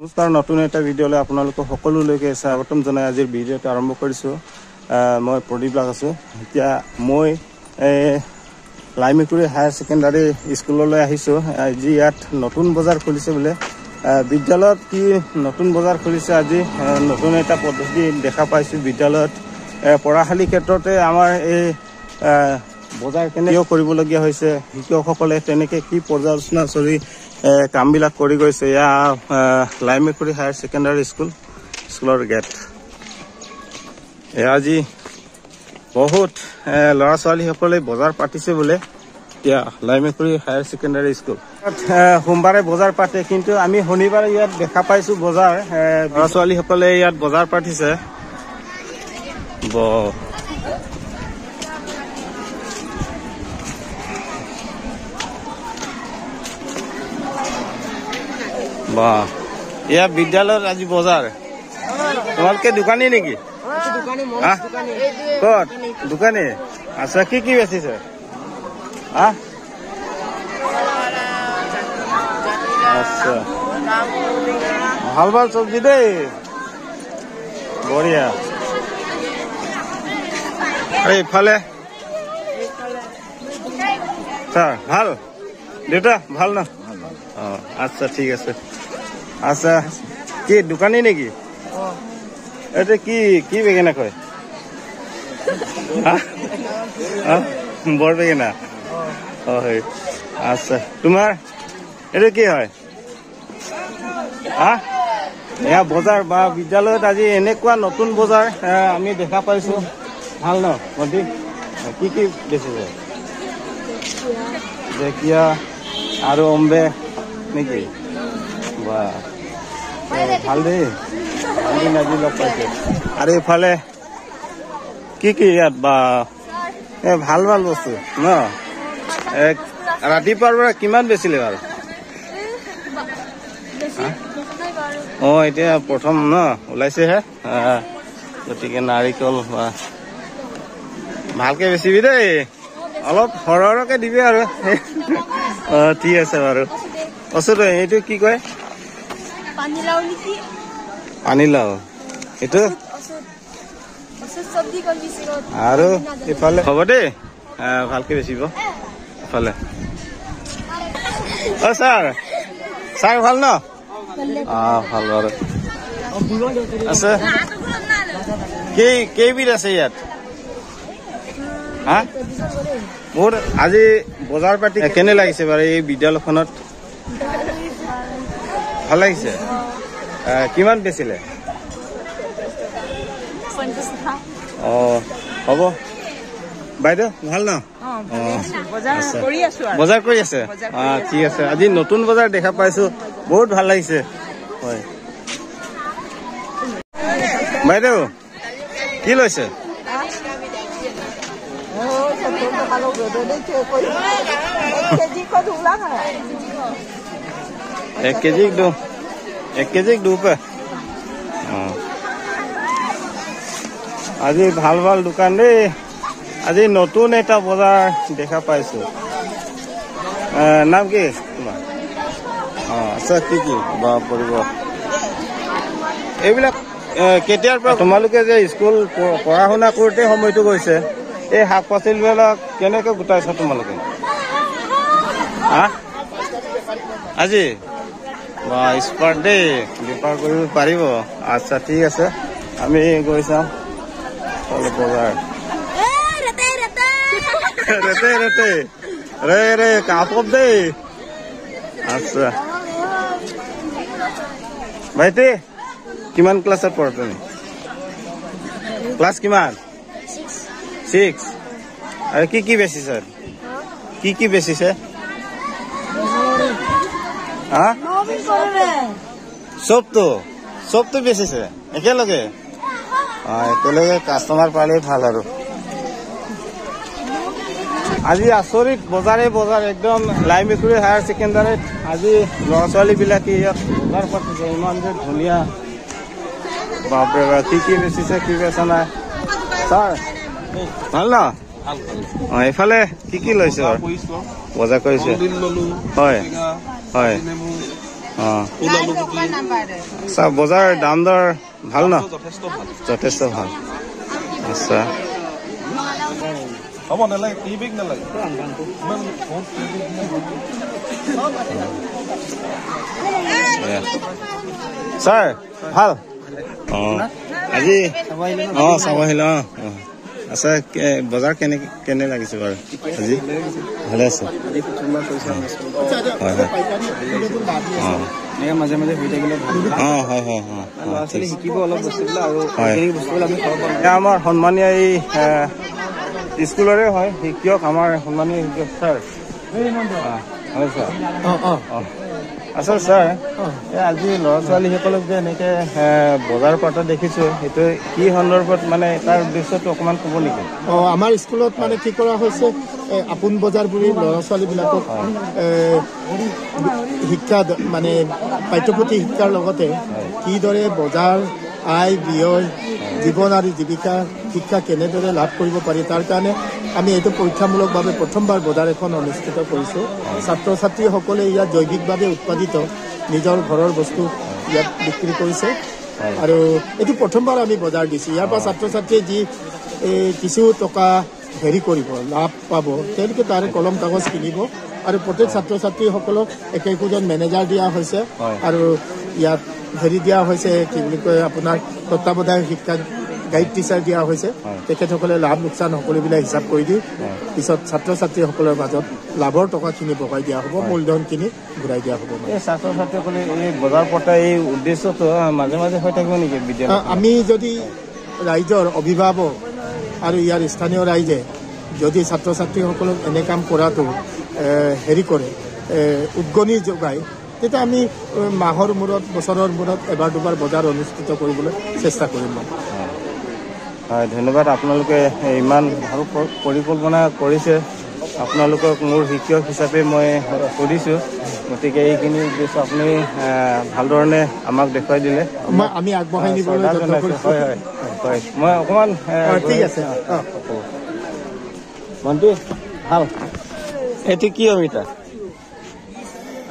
নমস্কাৰ নতুন এটা ভিডিঅ'লৈ আপোনালোকক সকলোলৈকে স্বাগতম জনাই আজিৰ ভিডিঅ'টো আৰম্ভ কৰিছোঁ। মই প্ৰদীপ লাগ আছোঁ। এতিয়া মই লাইমেকুৰি হায়াৰ ছেকেণ্ডাৰী স্কুললৈ আহিছোঁ। আজি ইয়াত নতুন বজাৰ খুলিছে বোলে। বিদ্যালয়ত কি নতুন বজাৰ খুলিছে আজি নতুন এটা পদ্ধতি দেখা পাইছোঁ। বিদ্যালয়ত পঢ়াশালীৰ ক্ষেত্ৰতে আমাৰ এই বজাৰ কেনেকৈ কৰিবলগীয়া হৈছে, শিক্ষকসকলে তেনেকৈ কি পৰ্যালোচনা চলি কামবিলাক কৰি গৈছে। এয়া লাইমেকুৰি হায়াৰ ছেকেণ্ডাৰী স্কুলৰ গেট। এয়া আজি বহুত ল'ৰা ছোৱালীসকলে বজাৰ পাতিছে বোলে। এতিয়া লাইমেকুৰি হায়াৰ ছেকেণ্ডাৰী স্কুল সোমবাৰে বজাৰ পাতে, কিন্তু আমি শনিবাৰে ইয়াত দেখা পাইছোঁ বজাৰ। ল'ৰা ছোৱালীসকলে ইয়াত বজাৰ পাতিছে। বাহ, এয়া বিদ্যালয়ত আজি বজাৰ। তোমালোকে দোকানী নেকি? ক'ত দোকানী? আচ্ছা, কি কি বেচিছে? আচ্ছা, ভাল ভাল চব্জি দেই, বঢ়িয়া। এইফালে ছাৰ ভাল, দেউতা ভাল ন? অঁ আচ্ছা, ঠিক আছে। আচ্ছা, কি দোকানী নেকি? এইটো কি কি বেঙেনা কয়? বৰ বেঙেনা। হয়, আচ্ছা। তোমাৰ এইটো কি হয়? এয়া বজাৰ বা বিদ্যালয়ত আজি এনেকুৱা নতুন বজাৰ আমি দেখা পাইছোঁ। ভাল ন ভণ্টি? কি কি বেচিছে? ঢেকীয়া আৰু অম্বে নেকি? বা ভাল দেই, আজি লগ পাইছে। আৰু এইফালে কি কি ইয়াত বা ভাল ভাল বস্তু ন? ৰাতিপুৱাৰ পৰা কিমান বেচিলে বাৰু? অঁ এতিয়া প্ৰথম ন ওলাইছেহে, গতিকে নাৰিকল বা ভালকে বেচিবি দেই, অলপ সৰহকৈ দিবি আৰু। অঁ ঠিক আছে বাৰু। ওচৰতে এইটো কি কয়? পানীলাও। এইটো আৰু ইফালে হ'ব দেই, ভালকে বেচিব ইফালে। অ ছাৰ, ছাৰ ভাল ন? ভাল বাৰু। আছে কেইবিধ আছে ইয়াত? বহুত আজি বজাৰ পাতি কেনে লাগিছে বাৰু এই বিদ্যালয়খনত? ভাল লাগিছে। কিমান বেচিলে? অঁ হ'ব বাইদেউ, ভাল ন? বজাৰ কৰি আছে? ঠিক আছে। আজি নতুন বজাৰ দেখা পাইছোঁ, বহুত ভাল লাগিছে। হয় বাইদেউ, কি লৈছে? এক কেজি দুপে। আজি ভাল ভাল দোকান দেই। আজি নতুন এটা বজাৰ দেখা পাইছোঁ। নাম কি তোমাৰ? আচ্ছা, কি কি বা পৰিব এইবিলাক? কেতিয়াৰ পৰা তোমালোকে যে স্কুল পঢ়া শুনা কৰোঁতে সময়টো গৈছে, এই শাক পাচলিবিলাক কেনেকৈ গোটাইছা তোমালোকে? আজি বা স্পাৰ্ট দেই, বেপাৰ কৰিব পাৰিব। আচ্ছা ঠিক আছে, আমি গৈ চাওঁ বজাৰ। ৰে কাপত দেই। আচ্ছা ভাইটি, কিমান ক্লাছত পঢ়া তুমি? ক্লাছ কিমান? 6। আৰু কি কি বেচিছে? কি কি বেচিছে? চবটো বেচিছে একেলগে? একেলগে কাষ্টমাৰ পালে ভাল আৰু। আজি আচৰিত বজাৰে বজাৰ একদম লাইমেকুৰি হায়াৰ ছেকেণ্ডাৰীত। আজি ল'ৰা ছোৱালীবিলাকে ইয়াত বজাৰ পাতিছে, ইমান যে ধুনীয়া। বাপৰে বাপ, কি কি বেচিছে কি বেচা নাই। ছাৰ ভাল ন? এইফালে কি কি লৈছে? বজাৰ কৰিছে? হয় হয় আচ্ছা বজাৰ দাম দৰ ভাল ন যথেষ্ট ভাল আচ্ছা হ'ব নালাগে কি বিগ নালাগে ছাৰ ভাল আজি চাব আহিলে আচ্ছা বজাৰ কেনে লাগিছে বাৰু আজি ভালে আছে হয় মাজে মাজে হৈ থাকিলে শিকিব অলপ বস্তুবিলাক আৰু বস্তুবিলাক আমি খাব পাৰোঁ আমাৰ সন্মানীয় এই স্কুলৰে হয় শিক্ষক আমাৰ সন্মানীয় শিক্ষক ছাৰ হয় ছাৰ আচ্ছা ছাৰ আজি ল'ৰা ছোৱালীসকলক যে এনেকে বজাৰ পাতা দেখিছো সেইটো কি সন্দৰ্ভত মানে তাৰ উদ্দেশ্যটো অকণমান ক'ব নেকি আমাৰ স্কুলত মানে কি কৰা হৈছে আপোন বজাৰ বুলি ল'ৰা ছোৱালীবিলাকক শিক্ষা মানে পাঠ্যপুথি শিক্ষাৰ লগতে কিদৰে বজাৰ আয় ব্যয় জীৱন আৰু জীৱিকা শিক্ষা কেনেদৰে লাভ কৰিব পাৰি তাৰ কাৰণে আমি এইটো পৰীক্ষামূলকভাৱে প্ৰথমবাৰ বজাৰ এখন অনুষ্ঠিত কৰিছোঁ ছাত্ৰ ছাত্ৰীসকলে ইয়াত জৈৱিকভাৱে উৎপাদিত নিজৰ ঘৰৰ বস্তু ইয়াত বিক্ৰী কৰিছে আৰু এইটো প্ৰথমবাৰ আমি বজাৰ দিছোঁ ইয়াৰ পৰা ছাত্ৰ ছাত্ৰীয়ে যি কিছু টকা হেৰি কৰিব লাভ পাব তেওঁলোকে তাৰে কলম কাগজ কিনিব আৰু প্ৰত্যেক ছাত্ৰ ছাত্ৰীসকলক একোজন মেনেজাৰ দিয়া হৈছে আৰু ইয়াত হেৰি দিয়া হৈছে কি বুলি কয় আপোনাৰ তত্ত্বাৱধায়ক শিক্ষা গাইড টিচাৰ দিয়া হৈছে তেখেতসকলে লাভ লোকচান সকলোবিলাক হিচাপ কৰি দি পিছত ছাত্ৰ ছাত্ৰীসকলৰ মাজত লাভৰ টকাখিনি বঢ়াই দিয়া হ'ব মূলধনখিনি ঘূৰাই দিয়া হ'ব এই ছাত্ৰ ছাত্ৰীসকলে এই বজাৰ পতা এই উদ্দেশ্যটো মাজে মাজে হৈ থাকিব নেকি বিদ্যালয় আমি যদি ৰাইজৰ অভিভাৱক আৰু ইয়াৰ স্থানীয় ৰাইজে যদি ছাত্ৰ ছাত্ৰীসকলক এনে কাম কৰাটো হেৰি কৰে উদগনি যোগায় তেতিয়া আমি মাহৰ মূৰত বছৰৰ মূৰত এবাৰ দুবাৰ বজাৰ অনুষ্ঠিত কৰিবলৈ চেষ্টা কৰিম হয় ধন্যবাদ আপোনালোকে ইমান ভাল পৰিকল্পনা কৰিছে আপোনালোকক মোৰ শিক্ষক হিচাপে মই সুধিছোঁ গতিকে এইখিনি উদ্দেশ্য আপুনি ভালধৰণে আমাক দেখুৱাই দিলে আমি আগবঢ়াই নিবলৈ হয় হয় হয় মই অকণমান ঠিক আছে ভণ্টি ভাল এইটো কি অমিতা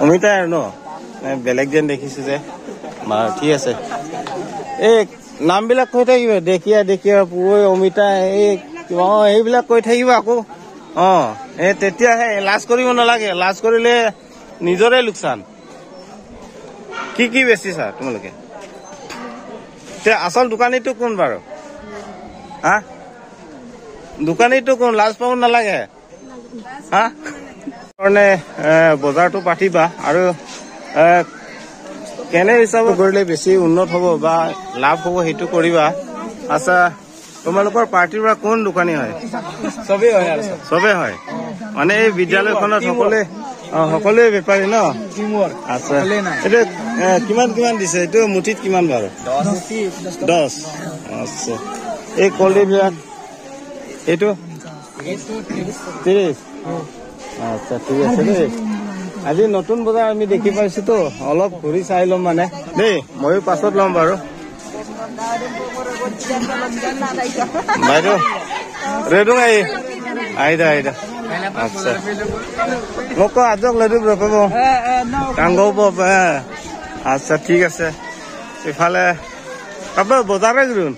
অমিতা আৰু ন বেলেগ যেন দেখিছোঁ যে ঠিক আছে এই নামবিলাক কৈ থাকিব দেখিয়া পুৰৈ অমিতা এই এইবিলাক কৈ থাকিব আকৌ এই তেতিয়াহে লাজ কৰিব নালাগে লাজ কৰিলে নিজৰে লোকচান কি বেচিছা তোমালোকে আচল দোকানীটো কোন বাৰু হা দোকানীটো কোন লাজ পাব নালাগে হা কাৰণে বজাৰটো পাতিবা আৰু কেনে হিচাপে কৰিলে বেছি উন্নত হ'ব বা লাভ হ'ব সেইটো কৰিবা আচ্ছা তোমালোকৰ পাৰ্টিৰ পৰা কোন দোকানী হয় চবেই হয় মানে এই বিদ্যালয়খনত সকলোৱে বেপাৰী ন আচ্ছা এইটো কিমান দিছে এইটো মুঠিত কিমান বাৰু 10 আচ্ছা এই কলডিবিলাক এইটো 30 আচ্ছা ঠিক আছে দেই আজি নতুন বজাৰ আমি দেখি পাইছো তো অলপ ঘূৰি চাই ল'ম মানে দেই ময়ো পাছত ল'ম বাৰু বাইদেউ ৰেডুং আহিদা আচ্ছা মোক আজক লেডুক ৰপাব কাংগৌ পাব আচ্ছা ঠিক আছে ইফালে আপোনাৰ বজাৰে ঘূৰোন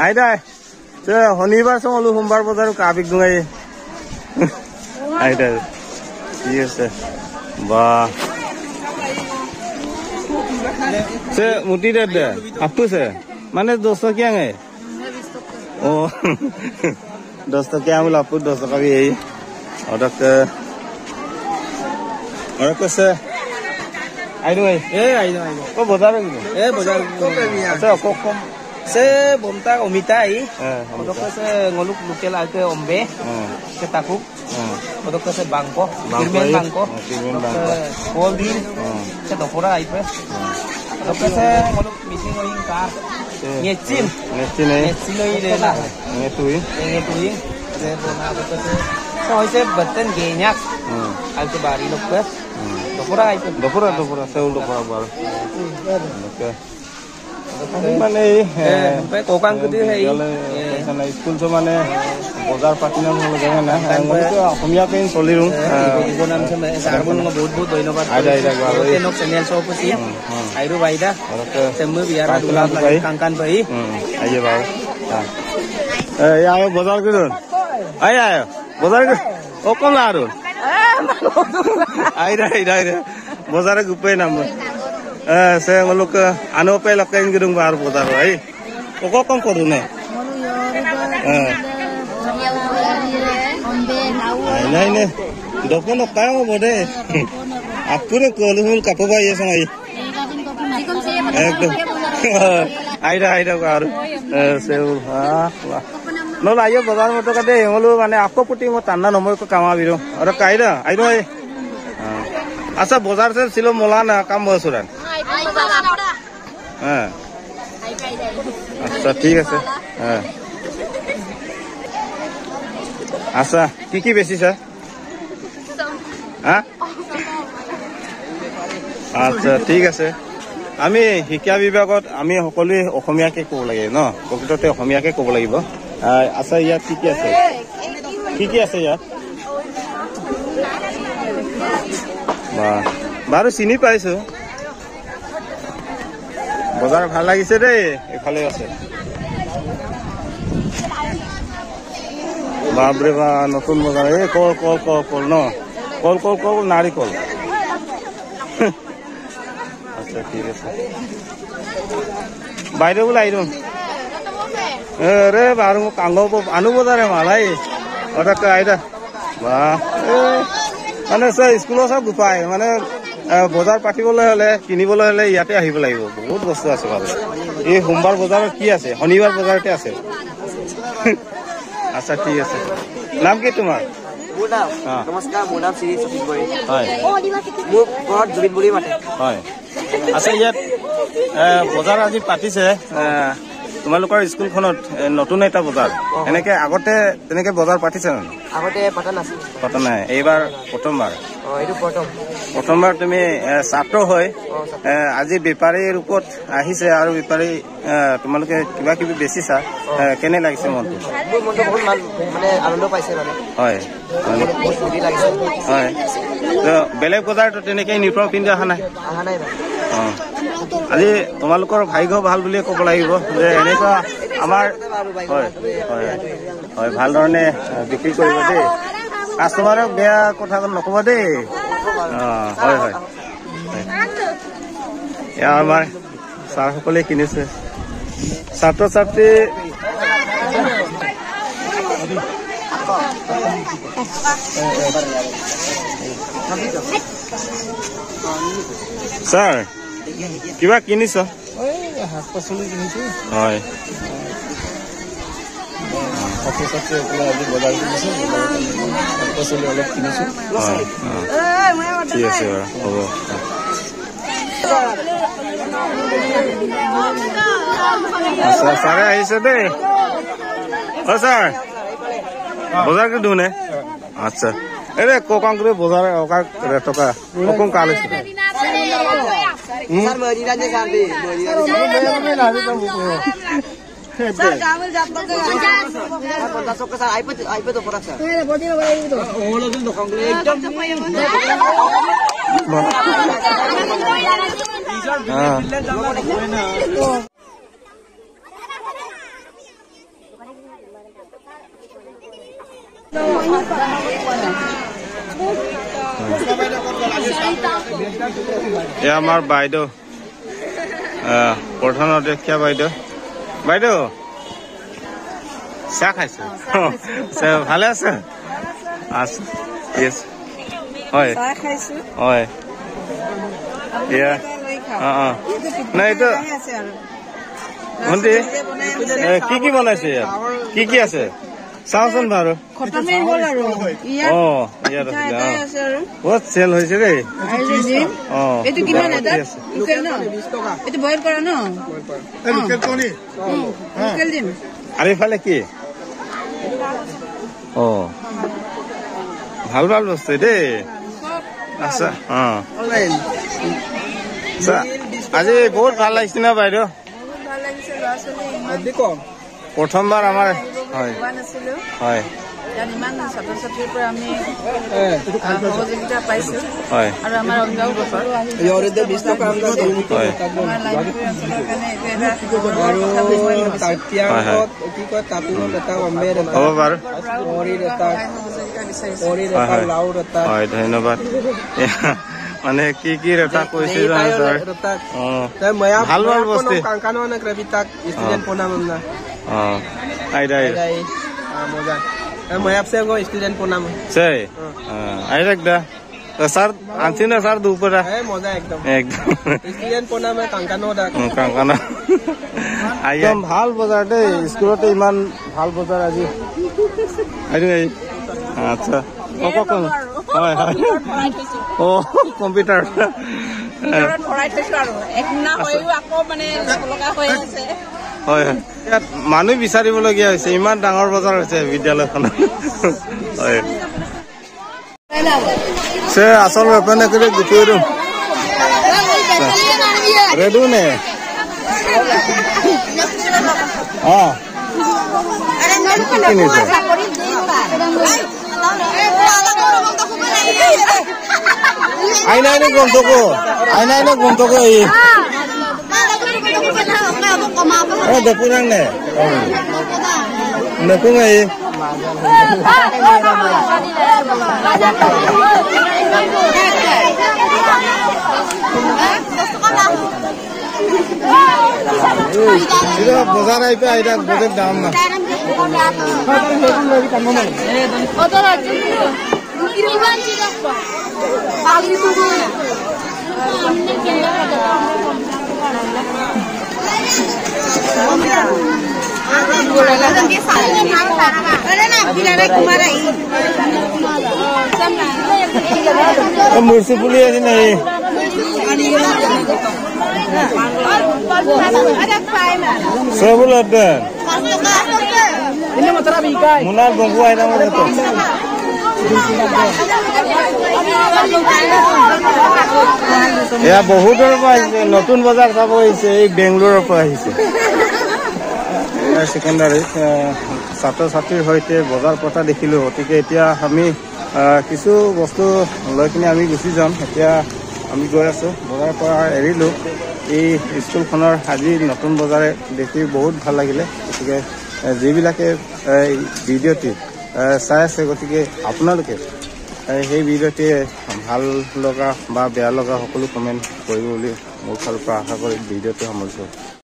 আহিদা শনিবাৰ চলো সোমবাৰ বজাৰ কাবিক দুঙাই আহিদা ঠিক আছে বা से मुटी दे दे आपको से माने 200 क्या है ओ 200 क्या बोला आपको 200 का भी यही और कैसे आई दो वो बता रहे अच्छा कम से bomta omita ahí odok se ngoluk lukel alte ombe ke takuk odok se bangko kirmen bangko holding se dopora ahí pues odok se ngoluk missing oing ka ngecin oing de la ngetui de bona odok se hoise beten genyak alte bari lok pues dopora ahí dopora seul dopora bar oke মানে কোকাং কুটি হেই school তো মানে বজাৰ পাতি নাম জানে না মইতো অসমীয়া পেন চলিৰো জীবনাম সারবন বহুত বহুত ধন্যবাদ তেনক চ্যানেল সপতি আইরো বাইদা তেমু বিয়ারা দুলাপ কাঙ্কান ভাই আইয়ে বাও এই আয় বজাৰ কৰুন আয় আয় বজাৰ ও কোন আৰ আইৰা বজাৰে গুপে নাম সে লোক আনো পে লকাইন গিৰুং বাৰ বজাৰ ভাই ও কম করু নে নাই নে দপন কাও বডে আপুরে কলহুল কাপবা ইয়ে সঙ্গাই একদম আইরা আর সেউ নল আইও বজাৰ মতো কাদে হলো মানে আকো পুটি মো তান্না নময় কো কামা বিরো আর কাইরা আইরো আচ্ছা বজাৰ সে ছিল মোলা না কাম বসুরান হ্যাঁ আচ্ছা ঠিক আছে হ্যাঁ আচ্ছা কি বেশি স্যার হ্যাঁ আচ্ছা ঠিক আছে আমি শিক্ষা বিভাগত আমি সকলোৱে অসমীয়াকে ক'ব লাগে ন প্ৰকৃততে অসমীয়াকে ক'ব লাগিব আচ্ছা ইয়াত কি আছে ইয়াত বাৰু চিনি পাইছো বজাৰ ভাল লাগিছে দেই এফালে আছে বাপৰে বা নতুন বজাৰ এই কল ন কল নাৰিকল আচ্ছা ঠিক আছে বাইরে বলে আইরো রে বারো কাঙ্গ আনু বজারে মালাই ওটা আইদা বা মানে স্কুলত সব গুপাই মানে বজাৰ পাতিবলৈ হলে কিনিবলৈ হলে ইয়াতে আহিব লাগিব বহুত বস্তু আছে ভাল এই সোমবাৰ বজাৰত কি আছে শনিবাৰ বজাৰতে আছে আচ্ছা ঠিক আছে নাম কি তোমাৰ নমস্কাৰ মোৰ নাম শ্ৰী সতীশ বড়ি হয় মোৰ ঘৰত জুবিন বুঢ়ী মাতে হয় আচ্ছা ইয়াত বজাৰ আজি পাতিছে তোমালোকৰ স্কুলখনত নতুন এটা বজাৰ এনেকে আগতে তেনেকে বজাৰ পাতিছে ন আগতে পাতা নাই এইবাৰ প্ৰথমবাৰ প্ৰথমবাৰ তুমি ছাত্ৰ হয় আজি বেপাৰীৰ ৰূপত আহিছে আৰু বেপাৰী তোমালোকে কিবা কিবি বেচিছা কেনে লাগিছে মনটো বহুত মানে আনন্দ পাইছে মানে হয় হয় বেলেগ বজাৰতো তেনেকে ইউনিফৰ্ম পিন্ধি অহা নাই আজি তোমালোকৰ ভাগ্য ভাল বুলিয়ে ক'ব লাগিব যে এনেকুৱা আমাৰ হয় ভাল ধৰণে বিক্ৰী কৰিব দেই কাষ্টমাৰক বেয়া কথা নকব দেই হয় এয়া আমাৰ ছাৰসকলে কিনিছে ছাত্ৰ ছাত্ৰী ছাৰ কিবা কিনিছ শাক পাচলি কিনিছো হয় ছাত্ৰ ছাত্ৰী আজি বজাৰ কিনিছো শাক পাচলি অলপ কিনিছো ঠিক আছে হ'ব আচ্ছা ছাৰে আহিছে দেই অ ছাৰ বজাৰ কি দিওঁ নে আচ্ছা এই ককাং কৰে বজাৰ টকা ককং কালে আমার বাইদেউ প্রধান অধ্যক্ষা বাইদেউ চাহ খাইছে ভালে আছে আচ্ছা হয় হয় নাই এইটো ভণ্টি কি বনাইছে ইয়াত কি আছে চাওচোন বাৰু বহুত চেল হৈছে দেই আৰু ইফালে কি ভাল ভাল বস্তু দেই আচ্ছা আজি বহুত ভাল লাগিছে না বাইদেউ প্ৰথমবাৰ আমাৰ পোৱা নাছিলোঁ। হয় ইয়াত ইমান ছাত্ৰ ছাত্ৰীৰ পৰা আমি সহযোগিতা পাইছোঁ আৰু আমাৰ অভিভাৱকসকল আমাৰ লাইনপুৰ অঞ্চলৰ কাৰণে এইটো এটা হয় ধন্যবাদ মানে কি কি ৰেটা কৈছে ভাল ভাল বস্তু मैं आपसे को स्टूडेंट प्रणाम से आई रख दा तो सर आंटी ना सर दोपहर है मजा एकदम स्टूडेंट प्रणाम है कांकानो दा कांकाना एकदम ভাল বজাৰ দে স্কুলতে ইমান ভাল বজাৰ আজি আই আচ্ছা কোন হয় হয় ও কম্পিউটাৰ ভৰাই থৈছো আৰু একনা হৈও আকৌ মানে লগা হৈ আছে হয় ইয়াত মানুহ বিচাৰিবলগীয়া হৈছে ইমান ডাঙৰ বজাৰ হৈছে বিদ্যালয়খনত হয় সে আসল ব্যাপার না করে গুটিয়ে দিম রেডু নে হ্যাঁ আইনা গন্তব্য এই দেখুন নে দেখুন এই বজার আইপে আইটা বজার দাম না मुर्सी पुली है नहीं सब लड़ते मुनार गंगू आए ना मुझे तो या बहुत नतुन बजार चाब बेंगलोर सेकेंडारी छात्र छात्रीर सहित बजार पता देखिलो गति के आमी किछु बस्तु लै कि आमी गुसि जाम एतिया आमी गई आसो बजार पर एरिलो এই स्कूलखনৰ আজি নতুন বজাৰে দেখি বহুত ভাল লাগিলে গতিকে যিবিলাকে ভিডিঅ'টি চাই আছে গতিকে আপোনালোকে সেই ভিডিঅ'টি ভাল লগা বা বেয়া লগা সকলো কমেণ্ট কৰিব বুলি মোৰ ফালৰ পৰা আশা কৰি ভিডিঅ'টো সামৰিছোঁ।